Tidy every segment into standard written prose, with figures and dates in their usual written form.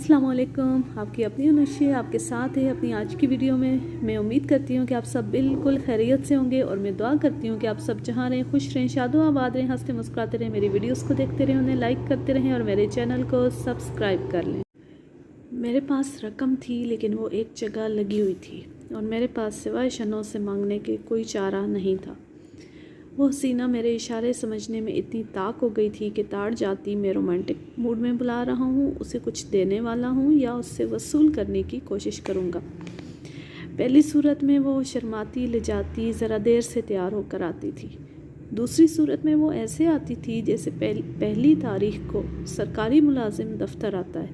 अस्सलाम वालेकुम। आपकी अपनी अनुशी आपके साथ है अपनी आज की वीडियो में। मैं उम्मीद करती हूँ कि आप सब बिल्कुल खैरियत से होंगे और मैं दुआ करती हूँ कि आप सब जहाँ रहें, खुश रहें, शादो आबाद रहें, हंसते मुस्कुराते रहें, मेरी वीडियोस को देखते रहें, उन्हें लाइक करते रहें और मेरे चैनल को सब्सक्राइब कर लें। मेरे पास रकम थी लेकिन वो एक जगह लगी हुई थी और मेरे पास सिवाय शनों से मांगने के कोई चारा नहीं था। वो हसीना मेरे इशारे समझने में इतनी ताक हो गई थी कि ताड़ जाती मैं रोमांटिक मूड में बुला रहा हूँ, उसे कुछ देने वाला हूँ या उससे वसूल करने की कोशिश करूँगा। पहली सूरत में वो शर्माती लजाती ज़रा देर से तैयार होकर आती थी। दूसरी सूरत में वो ऐसे आती थी जैसे पहली तारीख को सरकारी मुलाजिम दफ्तर आता है,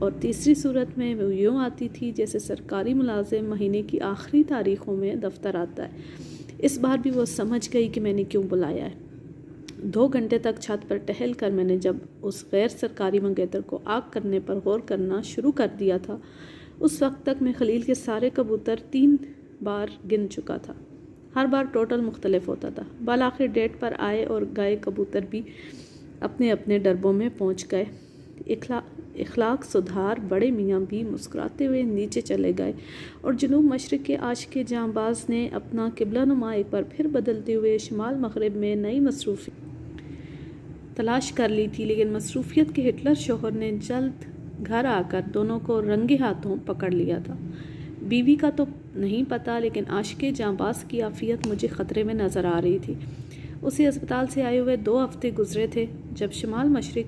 और तीसरी सूरत में वो यूँ आती थी जैसे सरकारी मुलाजिम महीने की आखिरी तारीख़ों में दफ्तर आता है। इस बार भी वो समझ गई कि मैंने क्यों बुलाया है। 2 घंटे तक छत पर टहल कर मैंने जब उस गैर सरकारी मंगेतर को आग करने पर गौर करना शुरू कर दिया था, उस वक्त तक मैं खलील के सारे कबूतर 3 बार गिन चुका था। हर बार टोटल मुख्तलिफ होता था। बाल आखिर डेट पर आए और गाय कबूतर भी अपने अपने डरबों में पहुंच गए। इखलाक सुधार बड़े मियाँ भी मुस्कुराते हुए नीचे चले गए और जनूब मशरक़ के आशिक़ जांबाज ने अपना किबला नुमा एक बार फिर बदलते हुए शुमाल मग़रिब में नई मसरूफ़ियत तलाश कर ली थी। लेकिन मसरूफ़ियत के हिटलर शोहर ने जल्द घर आकर दोनों को रंगे हाथों पकड़ लिया था। बीवी का तो नहीं पता, लेकिन आशिक़ जांबाज की आफ़ियत मुझे ख़तरे में नज़र आ रही थी। उसे अस्पताल से आए हुए 2 हफ्ते गुजरे थे जब शुमाल मशरिक़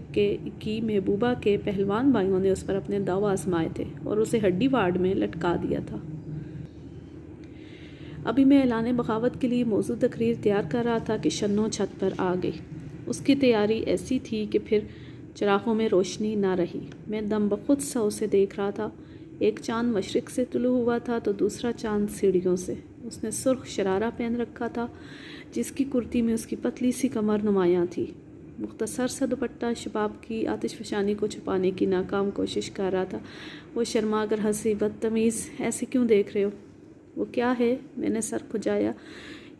की महबूबा के पहलवान भाइयों ने उस पर अपने दाव आजमाए थे और उसे हड्डी वार्ड में लटका दिया था। अभी मैं ऐलान बगावत के लिए मौजूद तकरीर तैयार कर रहा था कि शन्नो छत पर आ गई। उसकी तैयारी ऐसी थी कि फिर चिरागों में रोशनी ना रही। मैं दम बखुद सा उसे देख रहा था। एक चांद मशरिक़ से तुलू हुआ था तो दूसरा चांद सीढ़ियों से। उसने सुर्ख शरारा पहन रखा था जिसकी कुर्ती में उसकी पतली सी कमर नुमायाँ थी। मुख्तसर सा दुपट्टा शबाब की आतिशफशानी को छुपाने की नाकाम कोशिश कर रहा था। वो शर्मा कर हंसी, बदतमीज़ ऐसे क्यों देख रहे हो? वो क्या है? मैंने सर खुजाया।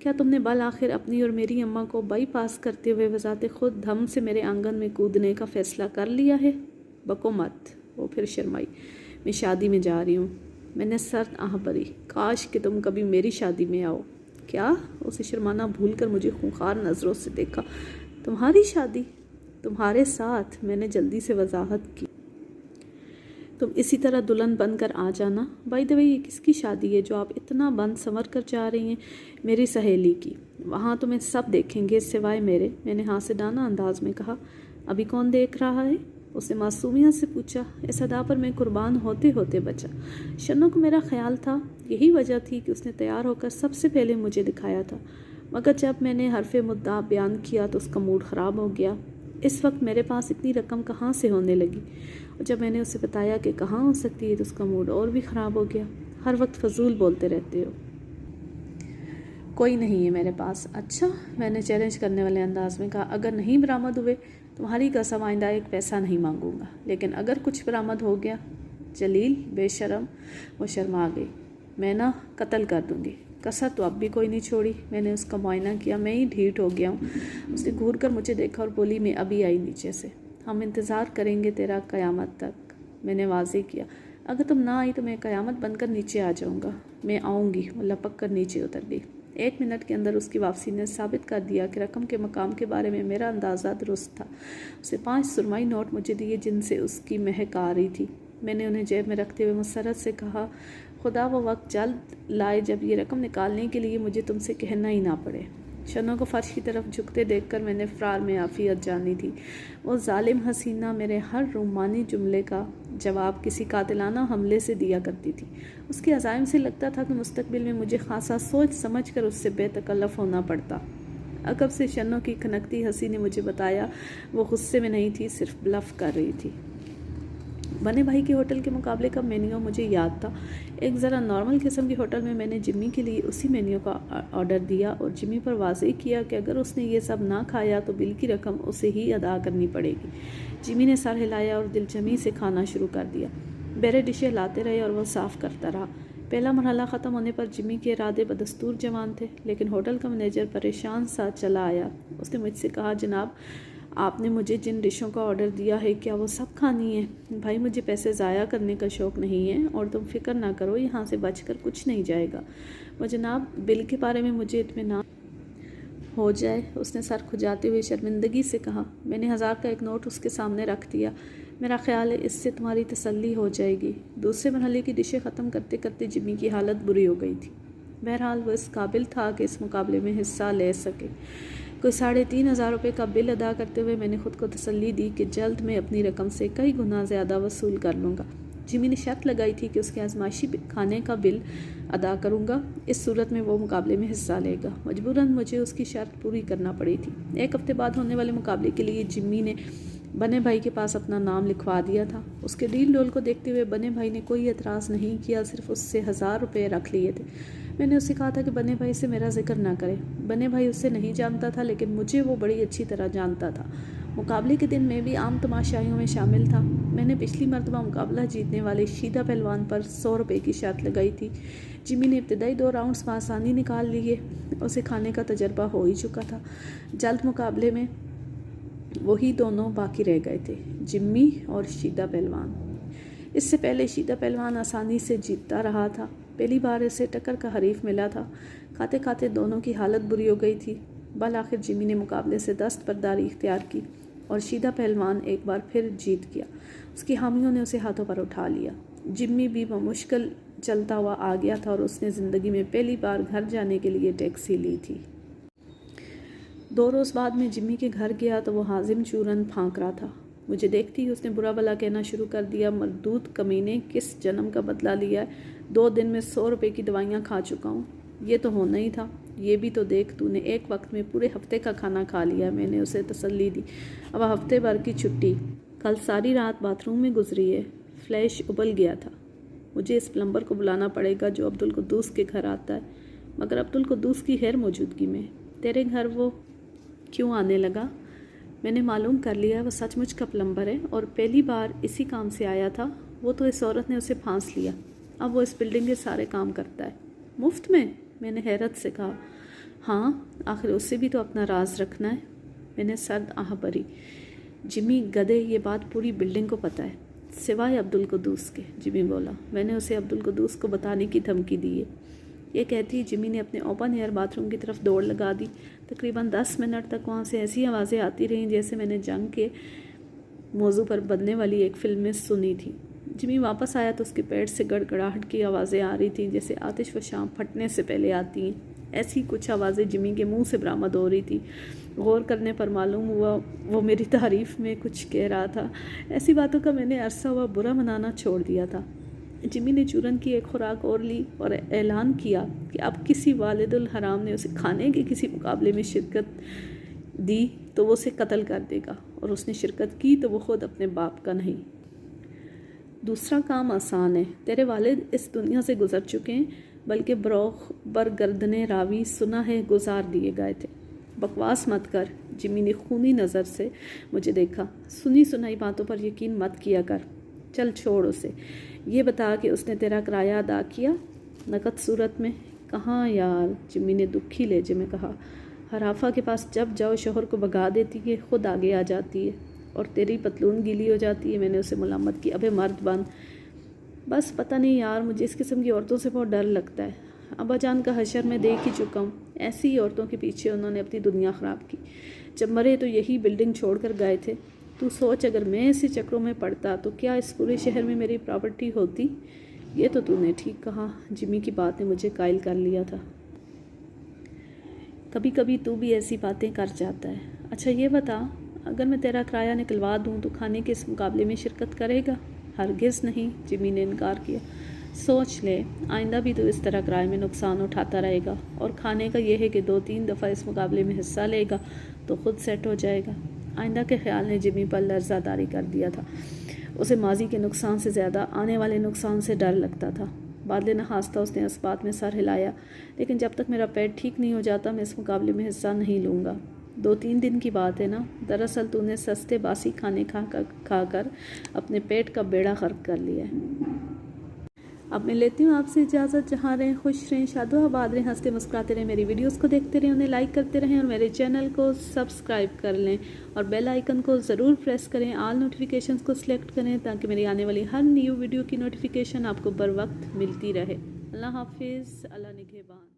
क्या तुमने बल आखिर अपनी और मेरी अम्मा को बाईपास करते हुए वज़ाते खुद धम से मेरे आंगन में कूदने का फ़ैसला कर लिया है? बको मत। वो फिर शर्माई। मैं शादी में जा रही हूँ। मैंने सर आह भरी। काश कि तुम कभी मेरी शादी में आओ। क्या? उसे शर्माना भूलकर मुझे खूंखार नज़रों से देखा। तुम्हारी शादी? तुम्हारे साथ? मैंने जल्दी से वजाहत की। तुम इसी तरह दुल्हन बनकर आ जाना। बाय द वे, ये किसकी शादी है जो आप इतना बंद संवर कर जा रही हैं? मेरी सहेली की। वहाँ तुम्हें सब देखेंगे सिवाय मेरे। मैंने हासिदाना अंदाज में कहा। अभी कौन देख रहा है? उसने मासूमियत से पूछा। इस अदा पर मैं कुर्बान होते होते बचा। शन्नो को मेरा ख्याल था यही वजह थी कि उसने तैयार होकर सबसे पहले मुझे दिखाया था, मगर जब मैंने हरफ मुद्दा बयान किया तो उसका मूड ख़राब हो गया। इस वक्त मेरे पास इतनी रकम कहाँ से होने लगी? और जब मैंने उसे बताया कि कहाँ हो सकती है तो उसका मूड और भी ख़राब हो गया। हर वक्त फजूल बोलते रहते हो। कोई नहीं है मेरे पास। अच्छा, मैंने चैलेंज करने वाले अंदाज में कहा। अगर नहीं बरामद हुए तुम्हारी कसम आइंदा एक पैसा नहीं मांगूंगा, लेकिन अगर कुछ बरामद हो गया। जलील बेशरम। वो शर्मा गई। मैं ना कत्ल कर दूंगी। कसर तो अब भी कोई नहीं छोड़ी। मैंने उसका मुआयना किया। मैं ही ढीठ हो गया हूँ। उसने घूर कर मुझे देखा और बोली, मैं अभी आई नीचे से। हम इंतज़ार करेंगे तेरा क़यामत तक। मैंने वाज़े किया। अगर तुम ना आई तो मैं क़यामत बनकर नीचे आ जाऊँगा। मैं आऊँगी। वो लपक कर नीचे उतर गई। 1 मिनट के अंदर उसकी वापसी ने साबित कर दिया कि रकम के मकाम के बारे में मेरा अंदाज़ा दुरुस्त था। उसे 5 सुरमाई नोट मुझे दिए जिनसे उसकी महक आ रही थी। मैंने उन्हें जेब में रखते हुए मुसरत से कहा, खुदा वो वक्त जल्द लाए जब ये रकम निकालने के लिए मुझे तुमसे कहना ही ना पड़े। शन्नो को फ़र्श की तरफ झुकते देखकर मैंने फ़रार में आफ़ियत जानी थी। वो जालिम हसीना मेरे हर रुमानी जुमले का जवाब किसी कातिलाना हमले से दिया करती थी। उसके अज़ाइम से लगता था कि मुस्तकबिल में मुझे खासा सोच समझ कर उससे बेतकल्लफ़ होना पड़ता। अकब से शन्नो की खनकती हंसी ने मुझे बताया वो गुस्से में नहीं थी, सिर्फ ब्लफ़ कर रही थी। बने भाई के होटल के मुकाबले का मेन्यू मुझे याद था। एक ज़रा नॉर्मल किस्म के होटल में मैंने जिम्मी के लिए उसी मेन्यू का ऑर्डर दिया और जिम्मी पर वाज़े किया कि अगर उसने ये सब ना खाया तो बिल की रकम उसे ही अदा करनी पड़ेगी। जिम्मी ने सर हिलाया और दिलजमी से खाना शुरू कर दिया। बेरे डिशें लाते रहे और वह साफ़ करता रहा। पहला मरहला ख़त्म होने पर जिम्मी के इरादे बदस्तूर जवान थे, लेकिन होटल का मैनेजर परेशान सा चला आया। उसने मुझसे कहा, जनाब आपने मुझे जिन डिशों का ऑर्डर दिया है क्या वो सब खानी है? भाई मुझे पैसे ज़ाया करने का शौक़ नहीं है और तुम फिक्र ना करो, यहाँ से बचकर कुछ नहीं जाएगा। वो जनाब बिल के बारे में मुझे इत्मीनान हो जाए। उसने सर खुजाते हुए शर्मिंदगी से कहा। मैंने 1000 का एक नोट उसके सामने रख दिया। मेरा ख्याल है इससे तुम्हारी तसल्ली हो जाएगी। दूसरे मरहले की डिशें ख़त्म करते करते जिम्मी की हालत बुरी हो गई थी। बहरहाल वो इस काबिल था कि इस मुकाबले में हिस्सा ले सके। कोई 3500 रुपये का बिल अदा करते हुए मैंने ख़ुद को तसल्ली दी कि जल्द मैं अपनी रकम से कई गुना ज़्यादा वसूल कर लूँगा। जिमी ने शर्त लगाई थी कि उसके आजमाइशी खाने का बिल अदा करूँगा, इस सूरत में वो मुकाबले में हिस्सा लेगा। मजबूरन मुझे उसकी शर्त पूरी करना पड़ी थी। 1 हफ्ते बाद होने वाले मुकाबले के लिए जिम्मी ने बने भाई के पास अपना नाम लिखवा दिया था। उसके डील डोल को देखते हुए बने भाई ने कोई एतराज़ नहीं किया, सिर्फ उससे 1000 रुपये रख लिए थे। मैंने उससे कहा था कि बने भाई से मेरा जिक्र ना करे। बने भाई उससे नहीं जानता था, लेकिन मुझे वो बड़ी अच्छी तरह जानता था। मुकाबले के दिन मैं भी आम तमाशाइयों में शामिल था। मैंने पिछली मरतबा मुकाबला जीतने वाले शीदा पहलवान पर 100 रुपये की शर्त लगाई थी। जिमी ने इब्तदाई 2 राउंड्स में आसानी निकाल लिए। उसे खाने का तजर्बा हो ही चुका था। जल्द मुकाबले में वही दोनों बाकी रह गए थे, जिम्मी और शीदा पहलवान। इससे पहले शीदा पहलवान आसानी से जीतता रहा था। पहली बार इसे टक्कर का हरीफ मिला था। खाते खाते दोनों की हालत बुरी हो गई थी। बल आखिर जिमी ने मुकाबले से दस्तबरदारी इख्तियार की और शीदा पहलवान एक बार फिर जीत गया। उसकी हामियों ने उसे हाथों पर उठा लिया। जिम्मी भी मुश्किल चलता हुआ आ गया था और उसने ज़िंदगी में पहली बार घर जाने के लिए टैक्सी ली थी। 2 रोज़ बाद में जिम्मी के घर गया तो वो हाजिम चूरन फांक रहा था। मुझे देखती ही उसने बुरा भला कहना शुरू कर दिया। मरदूद कमीने, किस जन्म का बदला लिया है? 2 दिन में 100 रुपये की दवाइयाँ खा चुका हूँ। ये तो होना ही था। ये भी तो देख, तूने एक वक्त में पूरे हफ्ते का खाना खा लिया। मैंने उसे तसल्ली दी। अब हफ्ते भर की छुट्टी। कल सारी रात बाथरूम में गुजरी है। फ्लैश उबल गया था। मुझे इस प्लम्बर को बुलाना पड़ेगा जो अब्दुल कुद्दूस के घर आता है, मगर अब्दुल कुद्दूस की गैर मौजूदगी में। तेरे घर वो क्यों आने लगा? मैंने मालूम कर लिया वो सचमुच का प्लम्बर है और पहली बार इसी काम से आया था। वो तो इस औरत ने उसे फांस लिया। अब वो इस बिल्डिंग के सारे काम करता है मुफ्त में। मैंने हैरत से कहा। हाँ, आखिर उससे भी तो अपना राज रखना है। मैंने सर्द आह भरी। जिमी गधे, ये बात पूरी बिल्डिंग को पता है सिवाय अब्दुल कुद्दूस के। जिमी बोला। मैंने उसे अब्दुल कुद्दूस को बताने की धमकी दी है। ये कहती जिमी ने अपने ओपन एयर बाथरूम की तरफ दौड़ लगा दी। तकरीबन 10 मिनट तक वहाँ से ऐसी आवाज़ें आती रहीं जैसे मैंने जंग के मौजू पर बनने वाली एक फिल्म में सुनी थी। जिमी वापस आया तो उसके पेट से गड़गड़ाहट की आवाज़ें आ रही थीं जैसे आतिश व शाम फटने से पहले आती हैं। ऐसी कुछ आवाज़ें जिमी के मुंह से बरामद हो रही थी। गौर करने पर मालूम हुआ वो मेरी तारीफ़ में कुछ कह रहा था। ऐसी बातों का मैंने अरसा हुआ बुरा मनाना छोड़ दिया था। जिमी ने चूरन की एक खुराक और ली और ऐलान किया कि अब किसी वालिदुल हराम ने उसे खाने के किसी मुकाबले में शिरकत दी तो वो उसे कत्ल कर देगा, और उसने शिरकत की तो वो ख़ुद अपने बाप का नहीं। दूसरा काम आसान है। तेरे वालिद इस दुनिया से गुजर चुके हैं, बल्कि बरोख बरगर्दने रावी सुना है गुजार दिए गए थे। बकवास मत कर। जिमी ने खूनी नज़र से मुझे देखा। सुनी सुनाई बातों पर यकीन मत किया कर। चल छोड़ उसे। ये बता कि उसने तेरा किराया अदा किया नकद सूरत में? कहाँ यार, जिमी ने दुखी लहजे में कहा। हराफा के पास जब जाओ शोहर को भगा देती है, खुद आगे आ जाती है और तेरी पतलून गीली हो जाती है। मैंने उसे मुलामत की। अबे मर्द बन। बस पता नहीं यार, मुझे इस किस्म की औरतों से बहुत डर लगता है। अब्बा जान का हशर मैं देख ही चुका हूँ। ऐसी ही औरतों के पीछे उन्होंने अपनी दुनिया ख़राब की। जब मरे तो यही बिल्डिंग छोड़ कर गए थे। तू सोच, अगर मैं ऐसे चक्रों में पड़ता तो क्या इस पूरे शहर में मेरी प्रॉपर्टी होती? ये तो तूने ठीक कहा। जिमी की बात ने मुझे कायल कर लिया था। कभी कभी तू भी ऐसी बातें कर जाता है। अच्छा ये बता, अगर मैं तेरा किराया निकलवा दूँ तो खाने के इस मुकाबले में शिरकत करेगा? हरगिज़ नहीं, जिमी ने इनकार किया। सोच ले, आइंदा भी तो इस तरह किराए में नुकसान उठाता रहेगा, और खाने का यह है कि 2-3 दफ़ा इस मुकाबले में हिस्सा लेगा तो ख़ुद सेट हो जाएगा। आइंदा के ख्याल ने जिमी पर लर्ज़ादारी कर दिया था। उसे माजी के नुकसान से ज़्यादा आने वाले नुकसान से डर लगता था। बादले नहास्ता उसने इस बात में सर हिलाया। लेकिन जब तक मेरा पेट ठीक नहीं हो जाता मैं इस मुकाबले में हिस्सा नहीं लूँगा। 2-3 दिन की बात है ना। दरअसल तूने सस्ते बासी खाने खाकर अपने पेट का बेड़ा गर्क कर लिया है। अब मैं लेती हूँ आपसे इजाज़त। जहाँ रहें खुश रहें, शादो आबाद रहें, हंसते मुस्कुराते रहें। मेरी वीडियोस को देखते रहें, उन्हें लाइक करते रहें और मेरे चैनल को सब्सक्राइब कर लें और बेल आइकन को ज़रूर प्रेस करें। ऑल नोटिफिकेशंस को सिलेक्ट करें ताकि मेरी आने वाली हर न्यू वीडियो की नोटिफिकेशन आपको बर वक्त मिलती रहे। अल्लाह हाफिज़, अल्लाह निगहबान।